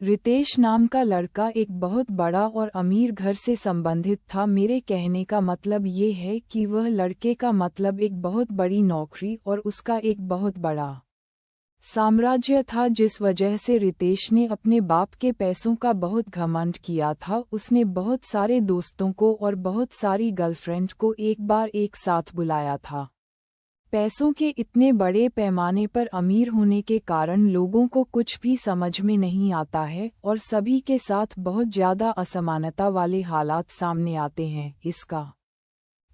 रितेश नाम का लड़का एक बहुत बड़ा और अमीर घर से संबंधित था। मेरे कहने का मतलब ये है कि वह लड़के का मतलब एक बहुत बड़ी नौकरी और उसका एक बहुत बड़ा साम्राज्य था, जिस वजह से रितेश ने अपने बाप के पैसों का बहुत घमंड किया था। उसने बहुत सारे दोस्तों को और बहुत सारी गर्लफ्रेंड को एक बार एक साथ बुलाया था। पैसों के इतने बड़े पैमाने पर अमीर होने के कारण लोगों को कुछ भी समझ में नहीं आता है और सभी के साथ बहुत ज़्यादा असमानता वाले हालात सामने आते हैं। इसका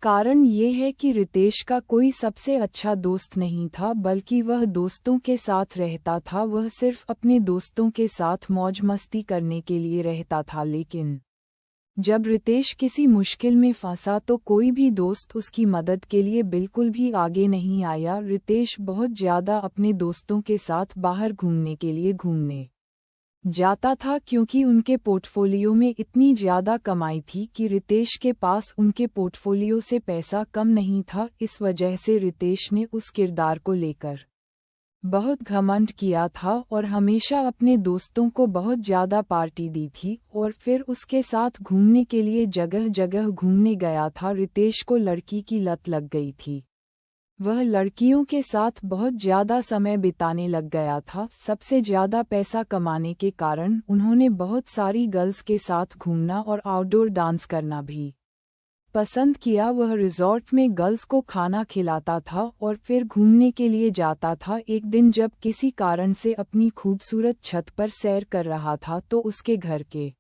कारण ये है कि रितेश का कोई सबसे अच्छा दोस्त नहीं था, बल्कि वह दोस्तों के साथ रहता था। वह सिर्फ अपने दोस्तों के साथ मौज मस्ती करने के लिए रहता था, लेकिन जब रितेश किसी मुश्किल में फंसा तो कोई भी दोस्त उसकी मदद के लिए बिल्कुल भी आगे नहीं आया। रितेश बहुत ज़्यादा अपने दोस्तों के साथ बाहर घूमने के लिए घूमने जाता था, क्योंकि उनके पोर्टफोलियो में इतनी ज़्यादा कमाई थी कि रितेश के पास उनके पोर्टफोलियो से पैसा कम नहीं था। इस वजह से रितेश ने उस किरदार को लेकर बहुत घमंड किया था और हमेशा अपने दोस्तों को बहुत ज़्यादा पार्टी दी थी और फिर उसके साथ घूमने के लिए जगह जगह घूमने गया था। रितेश को लड़की की लत लग गई थी। वह लड़कियों के साथ बहुत ज़्यादा समय बिताने लग गया था। सबसे ज़्यादा पैसा कमाने के कारण उन्होंने बहुत सारी गर्ल्स के साथ घूमना और आउटडोर डांस करना भी पसंद किया। वह रिजॉर्ट में गर्ल्स को खाना खिलाता था और फिर घूमने के लिए जाता था। एक दिन जब किसी कारण से अपनी खूबसूरत छत पर सैर कर रहा था तो उसके घर के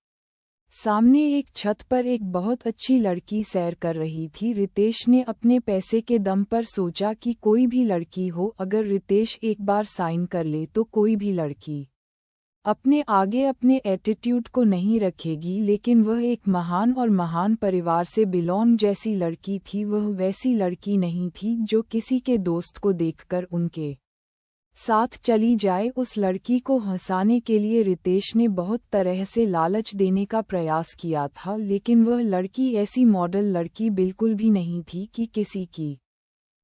सामने एक छत पर एक बहुत अच्छी लड़की सैर कर रही थी। रितेश ने अपने पैसे के दम पर सोचा कि कोई भी लड़की हो, अगर रितेश एक बार साइन कर ले तो कोई भी लड़की अपने आगे अपने एटीट्यूड को नहीं रखेगी। लेकिन वह एक महान परिवार से बिलोंग जैसी लड़की थी। वह वैसी लड़की नहीं थी जो किसी के दोस्त को देखकर उनके साथ चली जाए। उस लड़की को हंसाने के लिए रितेश ने बहुत तरह से लालच देने का प्रयास किया था, लेकिन वह लड़की ऐसी मॉडल लड़की बिल्कुल भी नहीं थी कि किसी की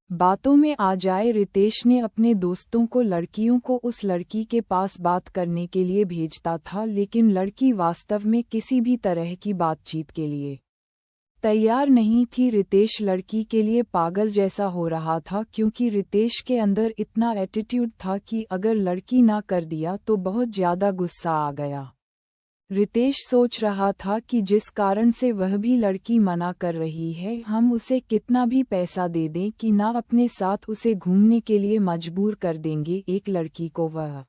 बातों में आ जाए। रितेश ने अपने दोस्तों को लड़कियों को उस लड़की के पास बात करने के लिए भेजता था, लेकिन लड़की वास्तव में किसी भी तरह की बातचीत के लिए तैयार नहीं थी। रितेश लड़की के लिए पागल जैसा हो रहा था, क्योंकि रितेश के अंदर इतना एटीट्यूड था कि अगर लड़की ना कर दिया तो बहुत ज़्यादा गुस्सा आ गया। रितेश सोच रहा था कि जिस कारण से वह भी लड़की मना कर रही है, हम उसे कितना भी पैसा दे दें कि ना अपने साथ उसे घूमने के लिए मजबूर कर देंगे। एक लड़की को वह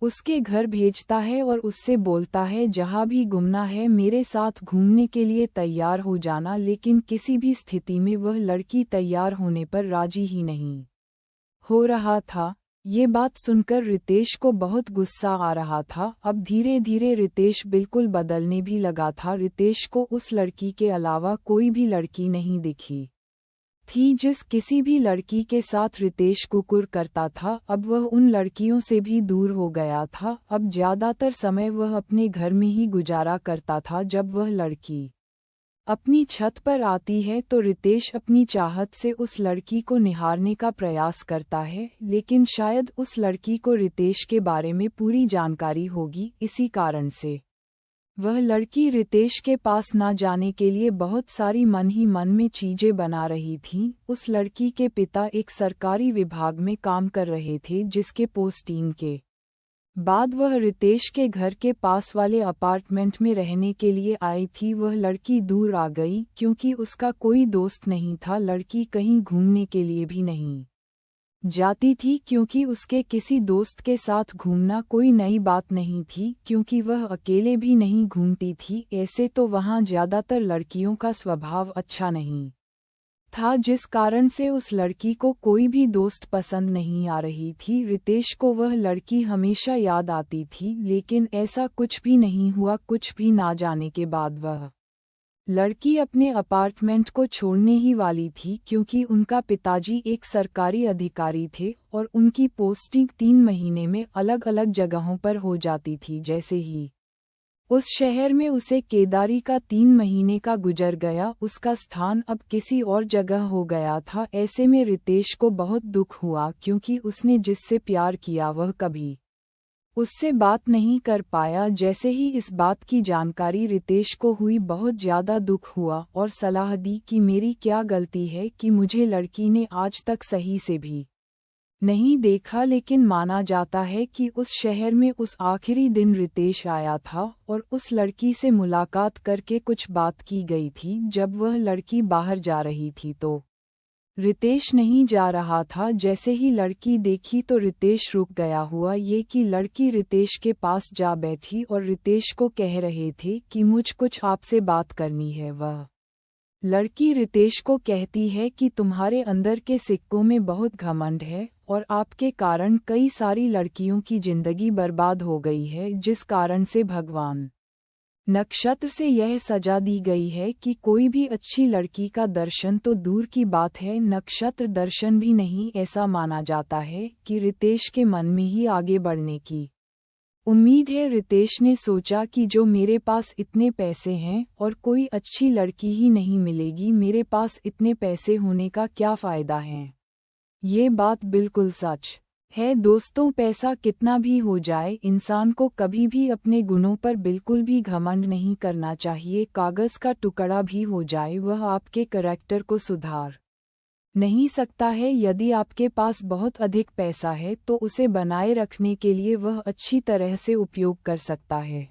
उसके घर भेजता है और उससे बोलता है, जहाँ भी घूमना है मेरे साथ घूमने के लिए तैयार हो जाना। लेकिन किसी भी स्थिति में वह लड़की तैयार होने पर राजी ही नहीं हो रहा था। ये बात सुनकर रितेश को बहुत गुस्सा आ रहा था। अब धीरे धीरे रितेश बिल्कुल बदलने भी लगा था। रितेश को उस लड़की के अलावा कोई भी लड़की नहीं दिखी थी। जिस किसी भी लड़की के साथ रितेश कुकुर करता था, अब वह उन लड़कियों से भी दूर हो गया था। अब ज़्यादातर समय वह अपने घर में ही गुजारा करता था। जब वह लड़की अपनी छत पर आती है तो रितेश अपनी चाहत से उस लड़की को निहारने का प्रयास करता है, लेकिन शायद उस लड़की को रितेश के बारे में पूरी जानकारी होगी। इसी कारण से वह लड़की रितेश के पास ना जाने के लिए बहुत सारी मन ही मन में चीजें बना रही थी। उस लड़की के पिता एक सरकारी विभाग में काम कर रहे थे, जिसके पोस्टिंग के बाद वह रितेश के घर के पास वाले अपार्टमेंट में रहने के लिए आई थी। वह लड़की दूर आ गई क्योंकि उसका कोई दोस्त नहीं था। लड़की कहीं घूमने के लिए भी नहीं जाती थी, क्योंकि उसके किसी दोस्त के साथ घूमना कोई नई बात नहीं थी, क्योंकि वह अकेले भी नहीं घूमती थी। ऐसे तो वहाँ ज़्यादातर लड़कियों का स्वभाव अच्छा नहीं था, जिस कारण से उस लड़की को कोई भी दोस्त पसंद नहीं आ रही थी। रितेश को वह लड़की हमेशा याद आती थी, लेकिन ऐसा कुछ भी नहीं हुआ। कुछ भी ना जाने के बाद वह लड़की अपने अपार्टमेंट को छोड़ने ही वाली थी, क्योंकि उनका पिताजी एक सरकारी अधिकारी थे और उनकी पोस्टिंग 3 महीने में अलग अलग जगहों पर हो जाती थी। जैसे ही उस शहर में उसे केदारी का 3 महीने का गुजर गया, उसका स्थान अब किसी और जगह हो गया था। ऐसे में रितेश को बहुत दुख हुआ, क्योंकि उसने जिससे प्यार किया वह कभी उससे बात नहीं कर पाया। जैसे ही इस बात की जानकारी रितेश को हुई, बहुत ज़्यादा दुख हुआ और सलाह दी कि मेरी क्या गलती है कि मुझे लड़की ने आज तक सही से भी नहीं देखा। लेकिन माना जाता है कि उस शहर में उस आखिरी दिन रितेश आया था और उस लड़की से मुलाकात करके कुछ बात की गई थी। जब वह लड़की बाहर जा रही थी तो रितेश नहीं जा रहा था। जैसे ही लड़की देखी तो रितेश रुक गया। हुआ ये कि लड़की रितेश के पास जा बैठी और रितेश को कह रहे थे कि मुझ कुछ आपसे बात करनी है। वह लड़की रितेश को कहती है कि तुम्हारे अंदर के सिक्कों में बहुत घमंड है और आपके कारण कई सारी लड़कियों की जिंदगी बर्बाद हो गई है, जिस कारण से भगवान नक्षत्र से यह सजा दी गई है कि कोई भी अच्छी लड़की का दर्शन तो दूर की बात है, नक्षत्र दर्शन भी नहीं। ऐसा माना जाता है कि रितेश के मन में ही आगे बढ़ने की उम्मीद है। रितेश ने सोचा कि जो मेरे पास इतने पैसे हैं और कोई अच्छी लड़की ही नहीं मिलेगी, मेरे पास इतने पैसे होने का क्या फ़ायदा है। ये बात बिल्कुल सच है दोस्तों। पैसा कितना भी हो जाए, इंसान को कभी भी अपने गुणों पर बिल्कुल भी घमंड नहीं करना चाहिए। कागज़ का टुकड़ा भी हो जाए, वह आपके करैक्टर को सुधार नहीं सकता है। यदि आपके पास बहुत अधिक पैसा है तो उसे बनाए रखने के लिए वह अच्छी तरह से उपयोग कर सकता है।